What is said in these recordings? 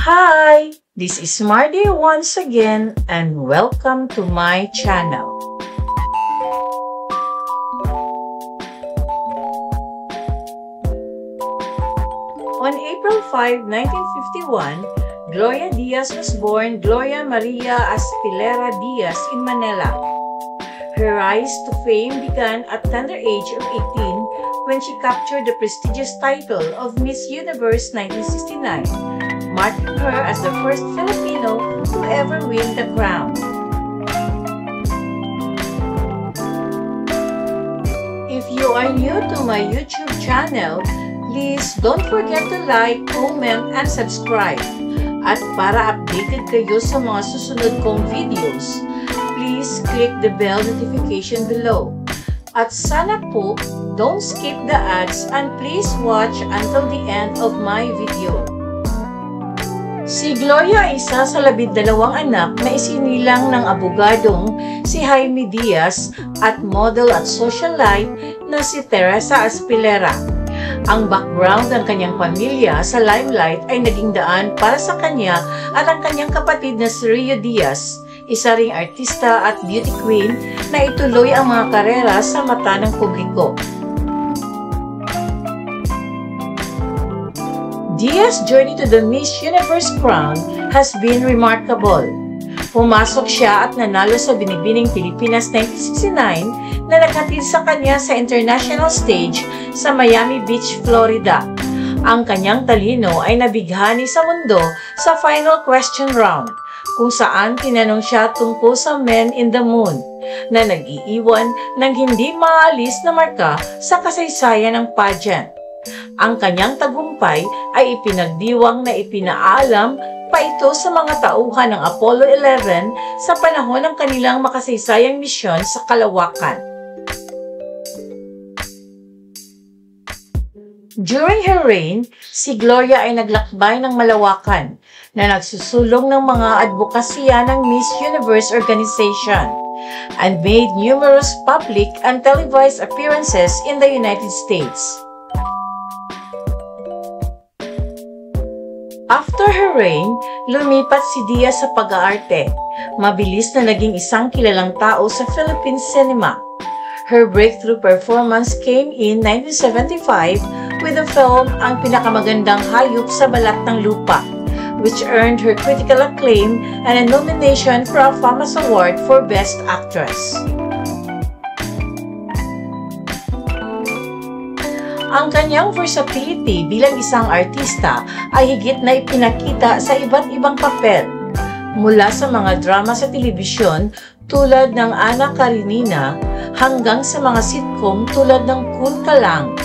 Hi! This is Mardy once again and welcome to my channel. On April 5, 1951, Gloria Diaz was born Gloria Maria Aspilera Diaz in Manila. Her rise to fame began at tender age of 18 when she captured the prestigious title of Miss Universe 1969, marking her as the first Filipino to ever win the crown. If you are new to my YouTube channel, please don't forget to like, comment, and subscribe. At para updated kayo sa mga susunod kong videos, please click the bell notification below. At sana po, don't skip the ads and please watch until the end of my video. Si Gloria ay isa sa 12 anak na isinilang ng abogadong si Jaime Diaz at model at socialite na si Teresa Aspilera. Ang background ng kanyang pamilya sa limelight ay naging daan para sa kanya at ang kanyang kapatid na si Rio Diaz, isa ring artista at beauty queen na ituloy ang mga karera sa mata ng publiko. Diaz's journey to the Miss Universe crown has been remarkable. Pumasok siya at nanalo sa Binibining Pilipinas 1969 na naghatid sa kanya sa international stage sa Miami Beach, Florida. Ang kanyang talino ay nabighani sa mundo sa final question round, kung saan tinanong siya tungkol sa Men in the Moon, na nag-iiwan ng hindi maalis na marka sa kasaysayan ng pageant. Ang kanyang tagumpay ay ipinagdiwang na ipinaalam pa ito sa mga tauhan ng Apollo 11 sa panahon ng kanilang makasaysayang misyon sa kalawakan. During her reign, si Gloria ay naglakbay ng malawakan na nagsusulong ng mga advokasya ng Miss Universe organization and made numerous public and televised appearances in the United States. After her reign, lumipat si Diaz sa pag-aarte. Mabilis na naging isang kilalang tao sa Philippine cinema. Her breakthrough performance came in 1975 with the film Ang Pinakamagandang Hayop sa Balat ng Lupa, which earned her critical acclaim and a nomination for a FAMAS Award for Best Actress. Ang kanyang versatility bilang isang artista ay higit na ipinakita sa iba't ibang papel, mula sa mga drama sa telebisyon tulad ng Ana Karenina hanggang sa mga sitcom tulad ng Cool Ka Lang.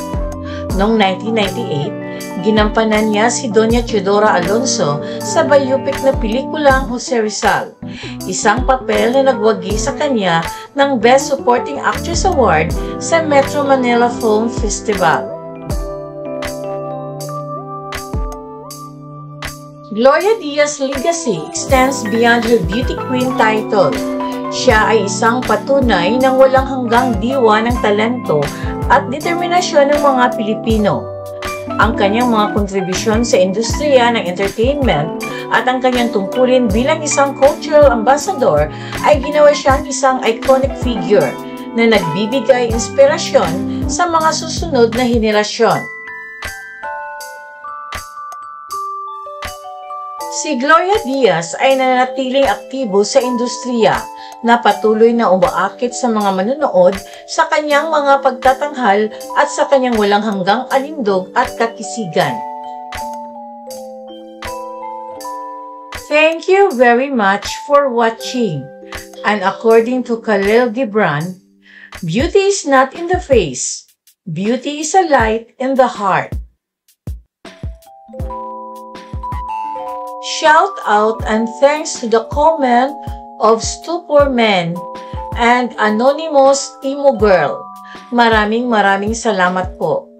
Noong 1998, ginampanan niya si Doña Teodora Alonso sa biopic na pelikulang Jose Rizal, isang papel na nagwagi sa kanya ng Best Supporting Actress Award sa Metro Manila Film Festival. Gloria Diaz's legacy extends beyond her beauty queen title. Siya ay isang patunay ng walang hanggang diwa ng talento at determinasyon ng mga Pilipino. Ang kanyang mga kontribusyon sa industriya ng entertainment at ang kanyang tungkulin bilang isang cultural ambassador ay ginawa siyang isang iconic figure na nagbibigay inspirasyon sa mga susunod na henerasyon. Si Gloria Diaz ay nananatiling aktibo sa industriya na patuloy na umaakit sa mga manonood sa kanyang mga pagtatanghal at sa kanyang walang hanggang alindog at kakisigan. Thank you very much for watching. And according to Khalil Gibran, beauty is not in the face. Beauty is a light in the heart. Shout out and thanks to the comment of Stupor Men and Anonymous Emo Girl. Maraming salamat po.